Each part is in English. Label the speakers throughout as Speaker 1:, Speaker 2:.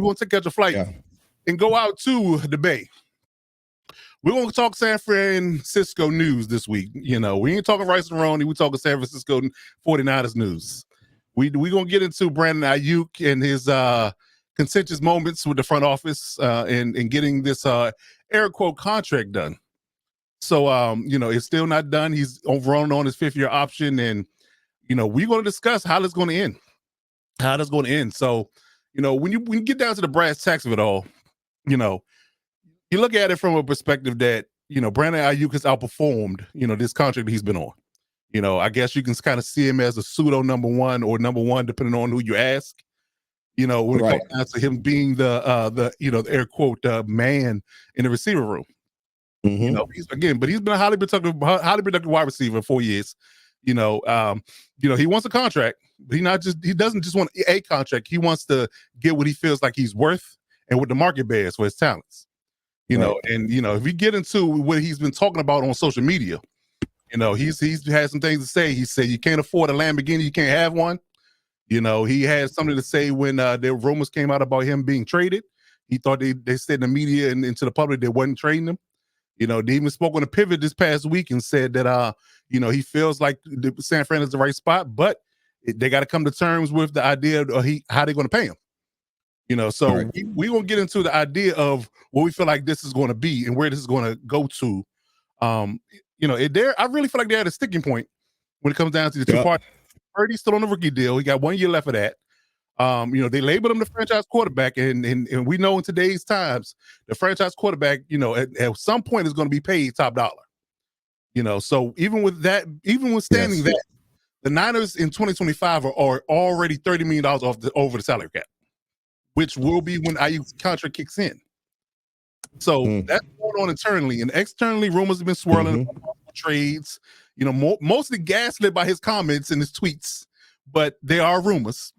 Speaker 1: we want to catch a flight and go out to the Bay. We're going to talk San Francisco news this week. We ain't talking Rice and Roney. We're talking San Francisco 49ers news. We're going to get into Brandon Aiyuk and his contentious moments with the front office and getting this air quote contract done. So, it's still not done. He's overrun on his 5th-year option. And, we're going to discuss how that's going to end. So, when you get down to the brass tacks of it all, you look at it from a perspective that, Brandon Aiyuk has outperformed, this contract that he's been on. I guess you can kind of see him as a pseudo number one or number one, depending on who you ask. When it comes down to him being the air quote man in the receiver room. Mm-hmm. But he's been a highly productive wide receiver for 4 years. He wants a contract, but he doesn't just want a contract. He wants to get what he feels like he's worth and what the market bears for his talents. If we get into what he's been talking about on social media, he's had some things to say. He said, you can't afford a Lamborghini, you can't have one. He had something to say when the rumors came out about him being traded. He thought they said in the media and to the public they wasn't trading him. They even spoke on a pivot this past week and said that, he feels like San Fran is the right spot, but they got to come to terms with the idea of how they're going to pay him. So we're going to get into the idea of what we feel like this is going to be and where this is going to go to. I really feel like they're at a sticking point when it comes down to the two parties. Purdy's still on the rookie deal. He got 1 year left of that. They labeled him the franchise quarterback, and we know in today's times, the franchise quarterback, at some point is going to be paid top dollar. So even with standing that, the Niners in 2025 are already $30 million over the salary cap, which will be when Aiyuk's contract kicks in. So that's going on internally, and externally, rumors have been swirling about trades. Mostly gaslit by his comments and his tweets, but they are rumors.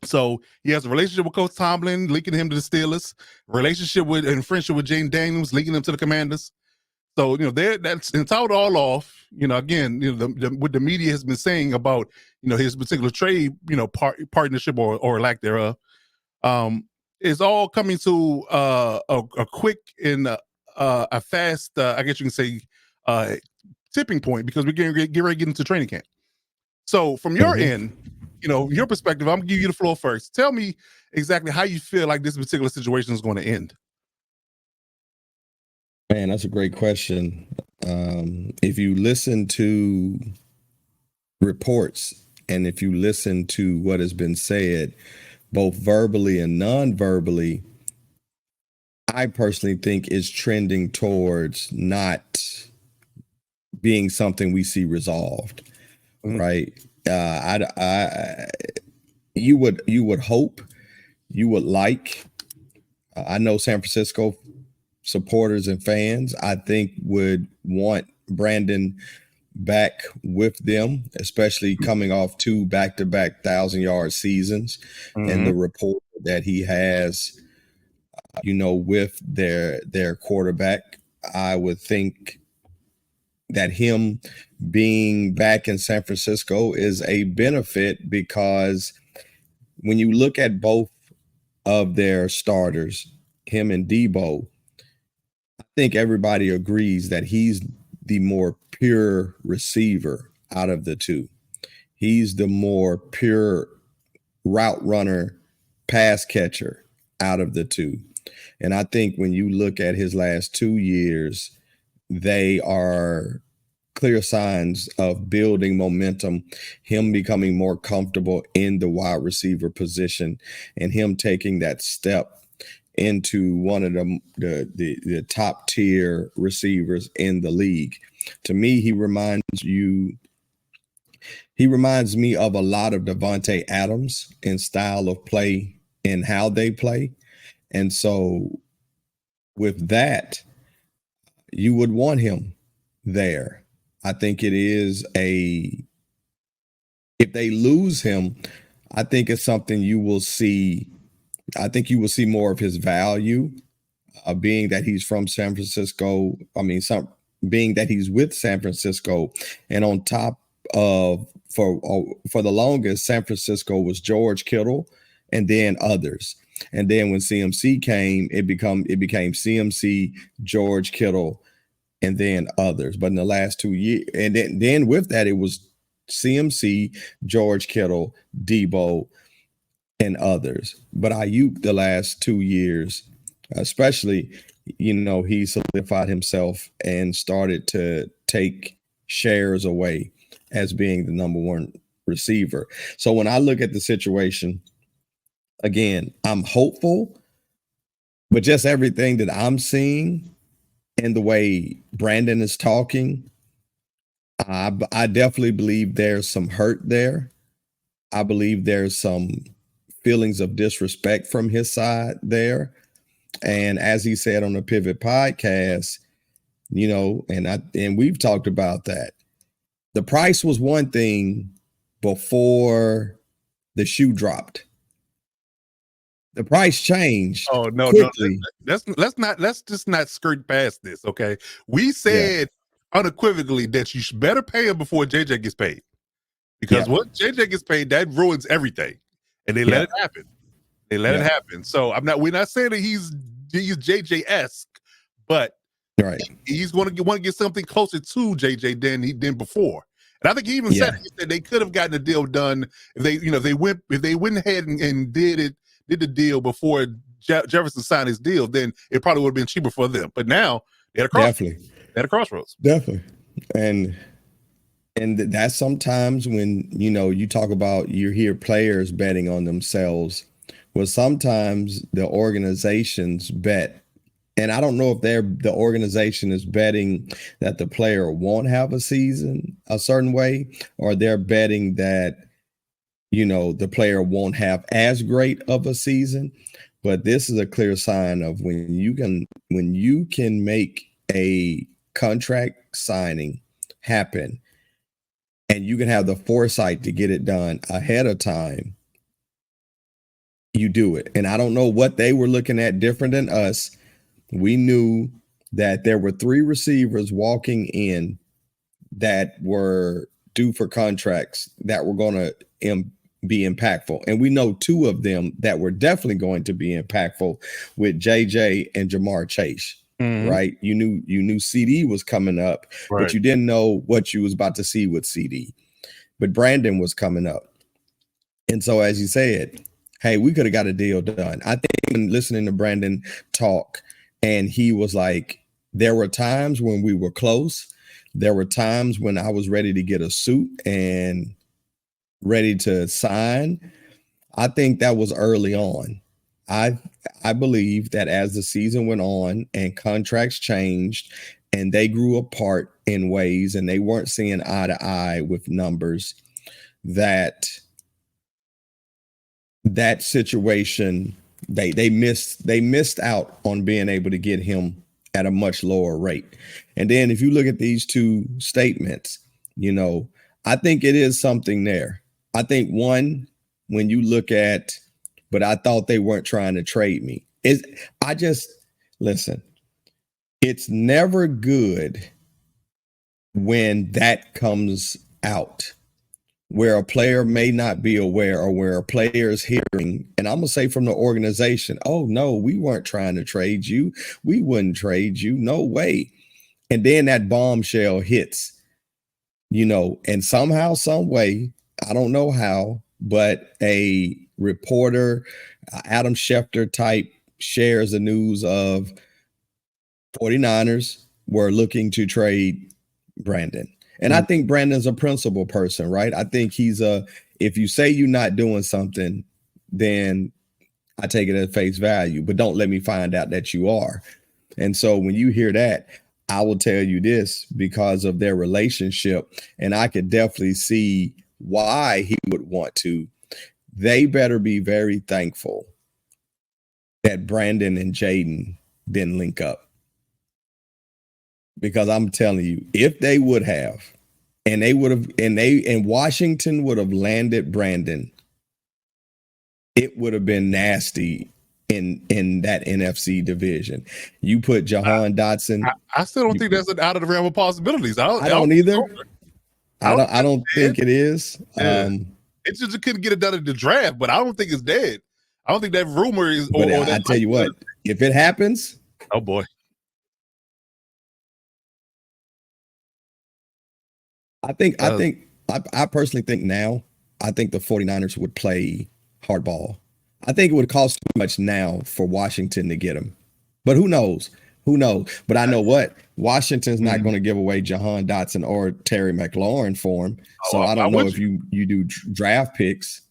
Speaker 1: So he has a relationship with Coach Tomlin, linking him to the Steelers, relationship with and friendship with Jane Daniels, linking him to the Commanders. So, that's and top it all off, what the media has been saying about, his particular trade, partnership or lack thereof, is all coming to a quick and a fast, I guess you can say, tipping point, because we're getting ready to get into training camp. So from your end, your perspective, I'm gonna give you the floor first. Tell me exactly how you feel like this particular situation is going to end.
Speaker 2: Man, that's a great question. If you listen to reports and if you listen to what has been said, both verbally and non-verbally, I personally think is trending towards not being something we see resolved, right? You would hope, you would like. I know San Francisco supporters and fans, I think, would want Brandon back with them, especially coming off 2 back-to-back 1,000-yard seasons, and the rapport that he has, with their quarterback. I would think that him being back in San Francisco is a benefit, because when you look at both of their starters, him and Debo, I think everybody agrees that he's the more pure receiver out of the two. He's the more pure route runner, pass catcher out of the two. And I think when you look at his last 2 years, they are clear signs of building momentum, him becoming more comfortable in the wide receiver position, and him taking that step into one of the top tier receivers in the league. To me, he reminds me of a lot of Devontae Adams in style of play and how they play. And so with that, you would want him there. I think it is if they lose him, I think it's something you will see. I think you will see more of his value, being that he's from San Francisco. Being that he's with San Francisco, and on top of for the longest, San Francisco was George Kittle and then others. And then when CMC came, it became CMC, George Kittle, and then others. But in the last 2 years, and then with that, it was CMC, George Kittle, Debo, and others. But Aiyuk the last 2 years, especially, he solidified himself and started to take shares away as being the number one receiver. So when I look at the situation, again, I'm hopeful, but just everything that I'm seeing and the way Brandon is talking, I definitely believe there's some hurt there. I believe there's some feelings of disrespect from his side there. And as he said on the Pivot podcast, and we've talked about that. The price was one thing before the shoe dropped. The price changed.
Speaker 1: Oh no,
Speaker 2: quickly.
Speaker 1: no, let's just not skirt past this. Okay, we said unequivocally that you should better pay him before JJ gets paid, because once JJ gets paid, that ruins everything, and they let it happen. They let it happen. So we're not saying that he's JJ-esque, but he's going to want to get something closer to JJ than before. And I think he even said they could have gotten a deal done if they went ahead and did the deal before Jefferson signed his deal, then it probably would have been cheaper for them. But now they're at a crossroads.
Speaker 2: Definitely. And that's sometimes when, you talk about, you hear players betting on themselves. Well, sometimes the organizations bet, and I don't know if the organization is betting that the player won't have a season a certain way, or they're betting that, the player won't have as great of a season. But this is a clear sign of when you can make a contract signing happen and you can have the foresight to get it done ahead of time, you do it. And I don't know what they were looking at different than us. We knew that there were 3 receivers walking in that were due for contracts that were going to be impactful. And we know 2 of them that were definitely going to be impactful with JJ and Jamar Chase. Mm-hmm. Right? You knew CD was coming up, but you didn't know what you was about to see with CD. But Brandon was coming up. And so, as you said, hey, we could have got a deal done. I think listening to Brandon talk, and he was like, there were times when we were close. There were times when I was ready to get a suit and ready to sign. I think that was early on. I believe that as the season went on and contracts changed and they grew apart in ways and they weren't seeing eye to eye with numbers, that situation, they missed out on being able to get him at a much lower rate. And then if you look at these 2 statements, I think it is something there. I think one, when you look at, but I thought they weren't trying to trade me. Listen, it's never good when that comes out, where a player may not be aware, or where a player is hearing, and I'm going to say from the organization, oh, no, we weren't trying to trade you. We wouldn't trade you. No way. And then that bombshell hits, and somehow, some way, I don't know how, but a reporter, Adam Schefter type, shares the news of 49ers were looking to trade Brandon. And I think Brandon's a principled person, right? I think if you say you're not doing something, then I take it at face value, but don't let me find out that you are. And so when you hear that, I will tell you this, because of their relationship, and I could definitely see why he would want to. They better be very thankful that Brandon and Jaden didn't link up. Because I'm telling you, if they would have, and Washington would have landed Brandon, it would have been nasty in that NFC division. You put Jahan Dotson.
Speaker 1: I still don't think that's out of the realm of possibilities.
Speaker 2: I don't either. I don't think it is.
Speaker 1: Yeah. It's just you couldn't get it done in the draft, but I don't think it's dead. I don't think that rumor is.
Speaker 2: But
Speaker 1: Or
Speaker 2: I tell you what, if it happens,
Speaker 1: oh boy,
Speaker 2: I personally think now, I think the 49ers would play hardball. I think it would cost too much now for Washington to get him. But who knows? Who knows? But I know what Washington's not going to give away Jahan Dotson or Terry McLaurin for him. So I don't know if you do draft picks.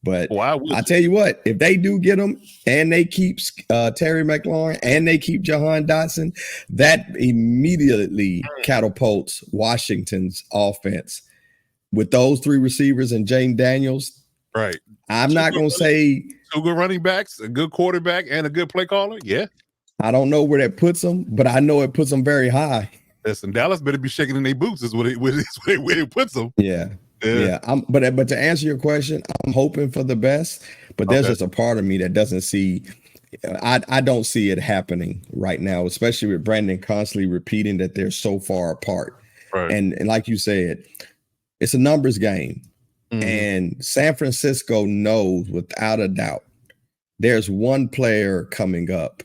Speaker 2: But I tell you what, if they do get him and they keep Terry McLaurin and they keep Jahan Dotson, that immediately catapults Washington's offense with those three receivers and Jane Daniels.
Speaker 1: Right.
Speaker 2: I'm not going to say
Speaker 1: two good running backs, a good quarterback, and a good play caller. Yeah.
Speaker 2: I don't know where that puts them, but I know it puts them very high.
Speaker 1: Listen, Dallas better be shaking in their boots is where it puts them.
Speaker 2: Yeah. But to answer your question, I'm hoping for the best, but there's just a part of me that doesn't see. I don't see it happening right now, especially with Brandon constantly repeating that they're so far apart.
Speaker 1: Right.
Speaker 2: And like you said, it's a numbers game, and San Francisco knows without a doubt there's one player coming up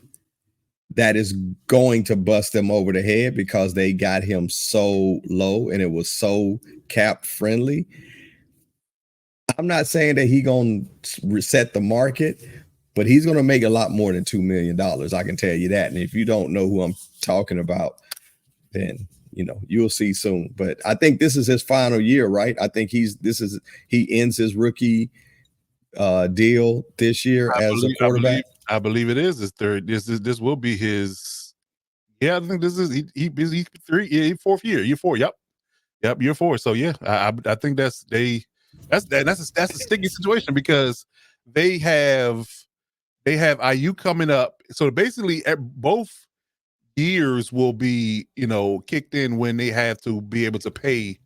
Speaker 2: that is going to bust them over the head because they got him so low and it was so cap friendly. I'm not saying that he's going to reset the market, but he's going to make a lot more than $2 million. I can tell you that. And if you don't know who I'm talking about, then you'll see soon. But I think this is his final year, right? I think he ends his rookie deal this year as a quarterback.
Speaker 1: I believe it is his third. This will be his. Yeah, I think this is he's fourth year. Year 4. Yep, year 4. So yeah, I think that's a sticky situation because they have Aiyuk coming up. So basically, both years will be kicked in when they have to be able to pay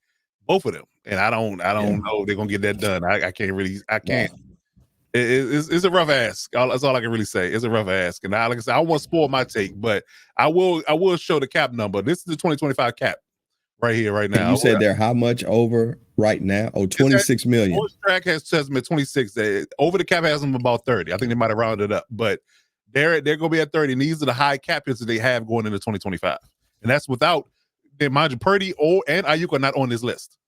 Speaker 1: both of them. And I don't know if they're gonna get that done. I can't.
Speaker 2: Wow.
Speaker 1: It's a rough ask. That's all I can really say. It's a rough ask. And like I said, I won't spoil my take, but I will show the cap number. This is the 2025 cap right here, right now.
Speaker 2: And you said they're how much over right now? Oh, 26 million.
Speaker 1: Track has them at 26. Over the cap has them about 30. I think they might have rounded up, but they're going to be at 30. And these are the high cap hits that they have going into 2025. And that's without, mind you, Purdy and Aiyuk are not on this list.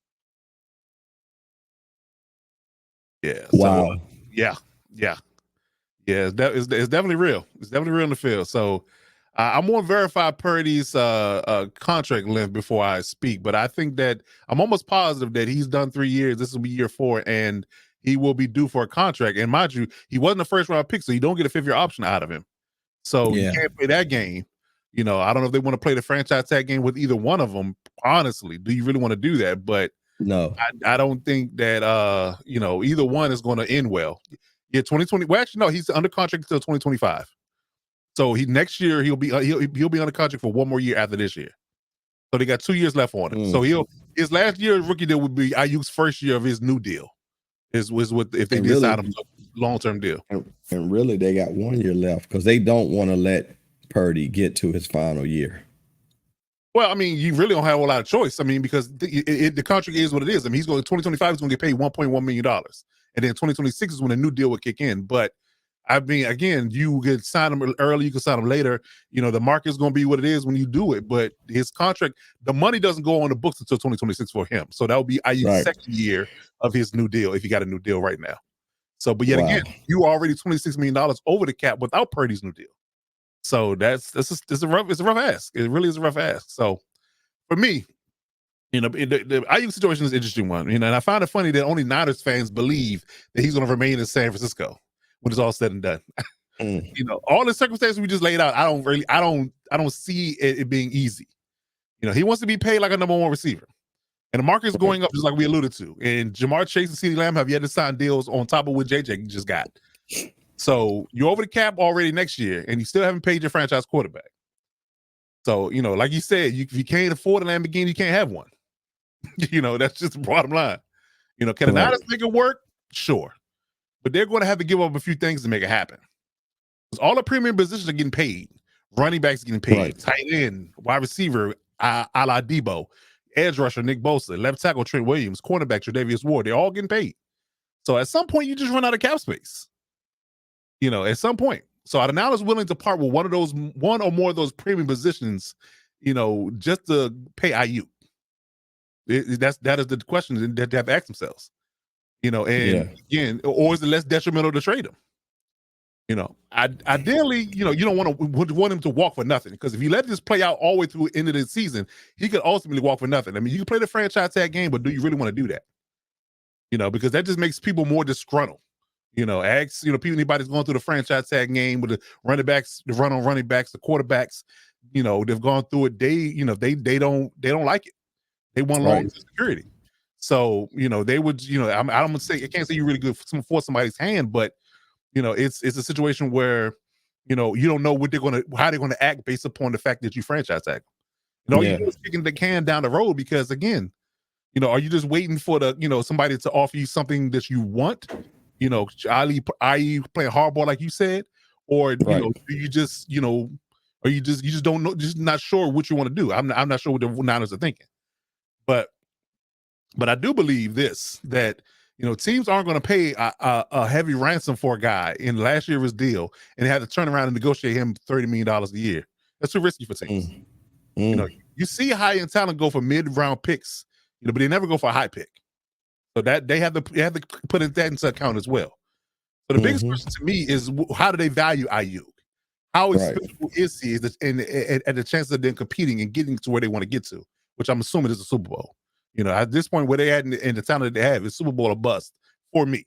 Speaker 1: Yeah.
Speaker 2: Wow.
Speaker 1: So, yeah. It's definitely real. It's definitely real in the field. So I'm going to verify Purdy's contract length before I speak, but I think that I'm almost positive that he's done 3 years. This will be year 4, and he will be due for a contract. And mind you, he wasn't a first round pick, so you don't get a 5th-year option out of him. So you can't play that game. I don't know if they want to play the franchise tag game with either one of them. Honestly, do you really want to do that? But
Speaker 2: no,
Speaker 1: I don't think that either one is going to end well. Yeah, 2020. Well, actually, no, he's under contract until 2025. So next year he'll be under contract for 1 more year after this year. So they got 2 years left on him. So his last year rookie deal would be Aiyuk's first year of his new deal. If they decide him a long-term deal.
Speaker 2: And really, they got 1 year left because they don't want to let Purdy get to his final year.
Speaker 1: Well, I mean, you really don't have a lot of choice. I mean, because the contract is what it is. I mean, he's going 2025 is going to get paid $1.1 million, and then 2026 is when the new deal would kick in. But I mean, again, you could sign him early, you can sign him later. The market's going to be what it is when you do it. But his contract, the money doesn't go on the books until 2026 for him. So that would be Aiyuk's second year of his new deal if he got a new deal right now. So, but yet again, you are already $26 million over the cap without Purdy's new deal. So it's a rough ask. It really is a rough ask. So for me, the Aiyuk situation is an interesting one. And I find it funny that only Niners fans believe that he's going to remain in San Francisco when it's all said and done. All the circumstances we just laid out, I don't see it being easy. He wants to be paid like a number 1 receiver. And the market is going up just like we alluded to. And Jamar Chase and CeeDee Lamb have yet to sign deals on top of what JJ just got. So you're over the cap already next year, and you still haven't paid your franchise quarterback. So, like you said, if you can't afford a Lamborghini, you can't have one. That's just the bottom line. Can the Niners make it work? Sure. But they're going to have to give up a few things to make it happen. Because all the premium positions are getting paid. Running backs getting paid. Tight end, wide receiver, a la Debo. Edge rusher, Nick Bosa. Left tackle, Trent Williams. Cornerback, Tre'Davious Ward. They're all getting paid. So at some point, you just run out of cap space. at some point. So Adenal is willing to part with one or more of those premium positions, just to pay Aiyuk. That is the question that they have to ask themselves. And again, or is it less detrimental to trade him? Ideally, you don't want him to walk for nothing, because if you let this play out all the way through the end of the season, he could ultimately walk for nothing. I mean, you can play the franchise tag game, but do you really want to do that? Because that just makes people more disgruntled. Ask, anybody's going through the franchise tag game with the running backs, the run on running backs, the quarterbacks, they've gone through it. They don't like it. They want long-term security. So, they would, I'm gonna say, I can't say you're really good for somebody's hand, but it's a situation where, you don't know how they're gonna act based upon the fact that you franchise tag. All you do is kicking the can down the road, because again, are you just waiting for somebody to offer you something that you want? Playing hardball like you said, or do you just or you just don't know, just not sure what you want to do? I'm not sure what the Niners are thinking, but I do believe that teams aren't going to pay a heavy ransom for a guy in last year's deal and have to turn around and negotiate him $30 million a year. That's too risky for teams. You see high end talent go for mid-round picks, but they never go for a high pick. So that they have to put that into account as well. So the biggest question to me is, how do they value Aiyuk? How expensive is he? At the chance of them competing and getting to where they want to get to, which I'm assuming is a Super Bowl. At this point, where they at in the talent that they have is Super Bowl or bust for me.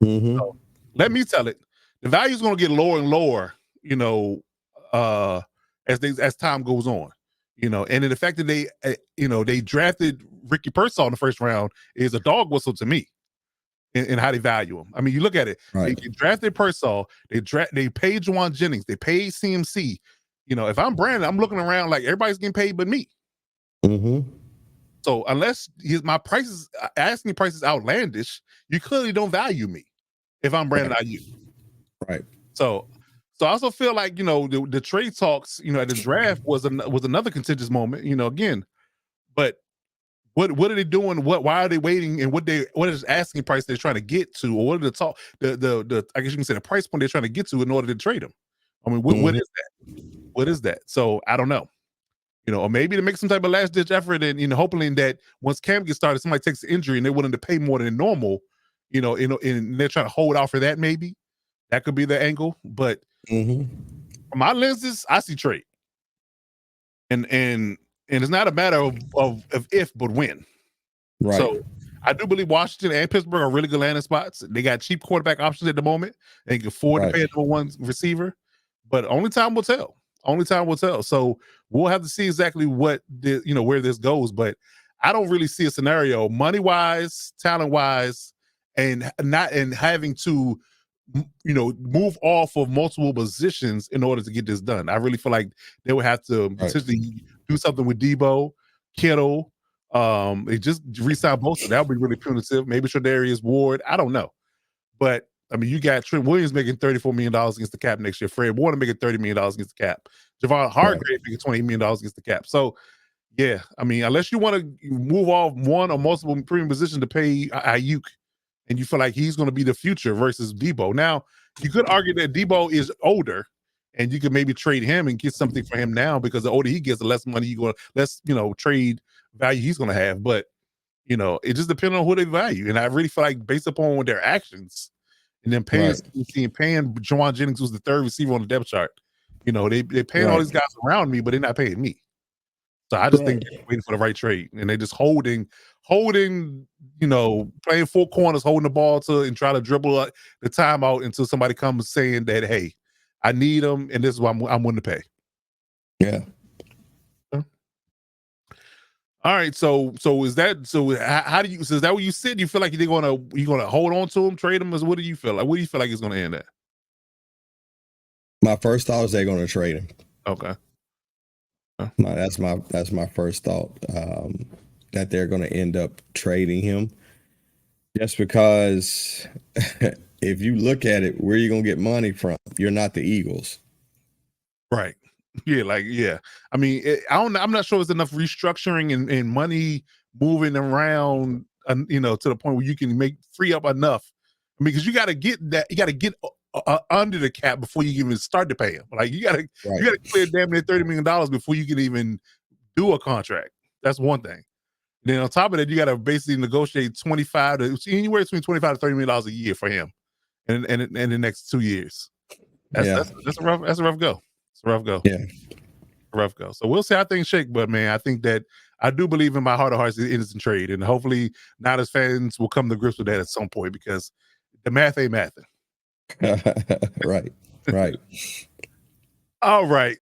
Speaker 1: So let me tell it, the value is going to get lower and lower, as time goes on. And then the fact that they drafted Ricky Pearsall in the first round is a dog whistle to me in how they value him. I mean, you look at it, they drafted Pearsall, they paid Juwan Jennings, they paid CMC. If I'm Brandon, I'm looking around like everybody's getting paid but me. So unless my prices, asking prices outlandish, you clearly don't value me if I'm Brandon Aiyuk. So I also feel like, the trade talks, at the draft was another contentious moment, again, but what are they doing? Why are they waiting? And what is asking price they're trying to get to, or what are the I guess you can say the price point they're trying to get to in order to trade them? I mean, what is that? What is that? So I don't know. Or maybe to make some type of last ditch effort and hoping that once camp gets started, somebody takes an injury and they're willing to pay more than normal, and they're trying to hold out for that. Maybe that could be the angle. But from my lenses, I see trade. And it's not a matter of if, but when. So I do believe Washington and Pittsburgh are really good landing spots. They got cheap quarterback options at the moment. They can afford to pay a number one receiver, but only time will tell. Only time will tell. So we'll have to see exactly where this goes. But I don't really see a scenario money wise, talent wise, and having to move off of multiple positions in order to get this done. I really feel like they would have to potentially do something with Debo, Kittle. They just re-sign Bosa. That would be really punitive. Maybe Tre'Davious Ward. I don't know. But I mean, you got Trent Williams making $34 million against the cap next year. Fred Warner making $30 million against the cap. Javon Hargrave making $20 million against the cap. So, yeah, I mean, unless you want to move off one or multiple premium positions to pay Aiyuk, and you feel like he's going to be the future versus Debo. Now, you could argue that Debo is older, and you could maybe trade him and get something for him now, because the older he gets, the less money less trade value he's going to have. But it just depends on who they value, and I really feel like based upon their actions. And then paying Juwan Jennings, who's the third receiver on the depth chart. They paying all these guys around me, but they're not paying me. So I just think they're waiting for the right trade, and they're just holding, playing four corners, holding the ball and try to dribble the timeout until somebody comes saying that, hey, I need them, and this is what I'm willing to pay.
Speaker 2: Yeah.
Speaker 1: All right, so is that how do you? So is that what you said? You feel like you're gonna hold on to him, trade him? What do you feel like? What do you feel like it's gonna end at?
Speaker 2: My first thought is they're gonna trade him.
Speaker 1: Okay.
Speaker 2: That's my first thought. That they're gonna end up trading him, just because if you look at it, where are you gonna get money from? You're not the Eagles,
Speaker 1: right? Yeah. I mean, I'm not sure there's enough restructuring and money moving around, to the point where you can free up enough. I mean, because you got to get that, you got to get under the cap before you even start to pay him. Like you gotta clear damn near $30 million before you can even do a contract. That's one thing. Then on top of that, you got to basically negotiate anywhere between $25 to $30 million a year for him, in the next 2 years. That's a rough go. It's a rough go.
Speaker 2: Yeah,
Speaker 1: rough go. So we'll see how things shake. But man, I think that I do believe in my heart of hearts it is in trade, and hopefully Niners fans will come to grips with that at some point because the math ain't mathing.
Speaker 2: right.
Speaker 1: All right.